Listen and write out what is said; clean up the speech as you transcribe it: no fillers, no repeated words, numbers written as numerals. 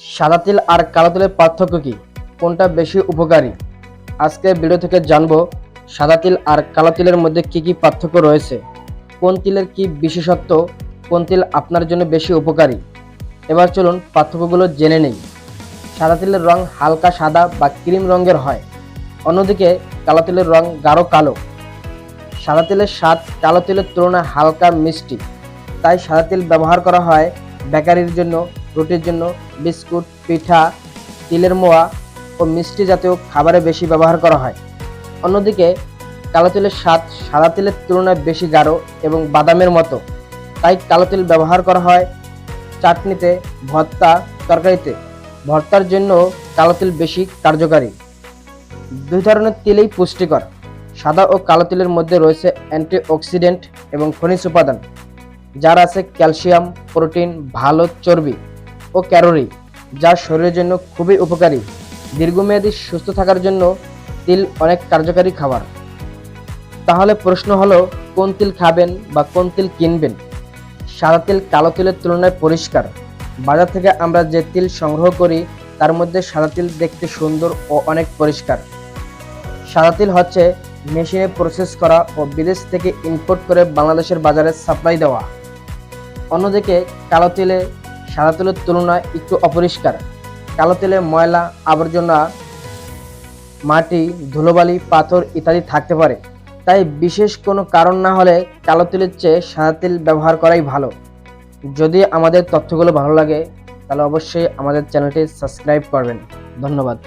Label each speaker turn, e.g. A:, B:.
A: সাদা তিল আর কালো তিলের পার্থক্য কি? কোনটা বেশি উপকারী? আজকের ভিডিও থেকে জানবো সাদা তিল আর কালো তিলের মধ্যে কি কি পার্থক্য রয়েছে, কোন তিলের কি বিশেষত্ব, কোন তিল আপনার জন্য বেশি উপকারী। এবার চলুন পার্থক্যগুলো জেনে নেই। সাদা তিলের রং হালকা সাদা বা ক্রিম রঙের হয়, অন্যদিকে কালো তিলের রং গাঢ় কালো। সাদা তিলের স্বাদ কালো তিলের তুলনায় হালকা মিষ্টি, তাই সাদা তিল ব্যবহার করা হয় বেকারির জন্য, রুটির জন্য, বিস্কুট, পিঠা, তিলের মোয়া ও মিষ্টি জাতীয় খাবারে বেশি ব্যবহার করা হয়। অন্যদিকে কালো তিলের স্বাদ সাদা তিলের তুলনায় বেশি গাঢ় এবং বাদামের মতো, তাই কালো তিল ব্যবহার করা হয় চাটনিতে, ভর্তা, তরকারিতে। ভর্তার জন্য কালো তিল বেশি কার্যকারী। দুই ধরনের তিলই পুষ্টিকর। সাদা ও কালো তিলের মধ্যে রয়েছে অ্যান্টিঅক্সিডেন্ট এবং খনিজ উপাদান, যার আছে ক্যালসিয়াম, প্রোটিন, ভালো চর্বি ও ক্যালোরি, যা শরীরের জন্য খুবই উপকারী। দীর্ঘমেয়াদী সুস্থ থাকার জন্য তিল অনেক কার্যকারী খাবার। তাহলে প্রশ্ন হলো, কোন তিল খাবেন বা কোন তিল কিনবেন? সাদা তিল কালো তিলের তুলনায় পরিষ্কার। বাজার থেকে আমরা যে তিল সংগ্রহ করি তার মধ্যে সাদা তিল দেখতে সুন্দর ও অনেক পরিষ্কার। সাদা তিল হচ্ছে মেশিনে প্রসেস করা ও বিদেশ থেকে ইম্পোর্ট করে বাংলাদেশের বাজারে সাপ্লাই দেওয়া। অন্যদিকে কালো তিলে সাদা তিলের তুলনায় একটু অপরিষ্কার। কালো তিলে ময়লা, আবর্জনা, মাটি, ধুলোবালি, পাথর ইত্যাদি থাকতে পারে, তাই বিশেষ কোনো কারণ না হলে কালো তিলের চেয়ে সাদা তিল ব্যবহার করাই ভালো। যদি আমাদের তথ্যগুলো ভালো লাগে তাহলে অবশ্যই আমাদের চ্যানেলটি সাবস্ক্রাইব করবেন। ধন্যবাদ।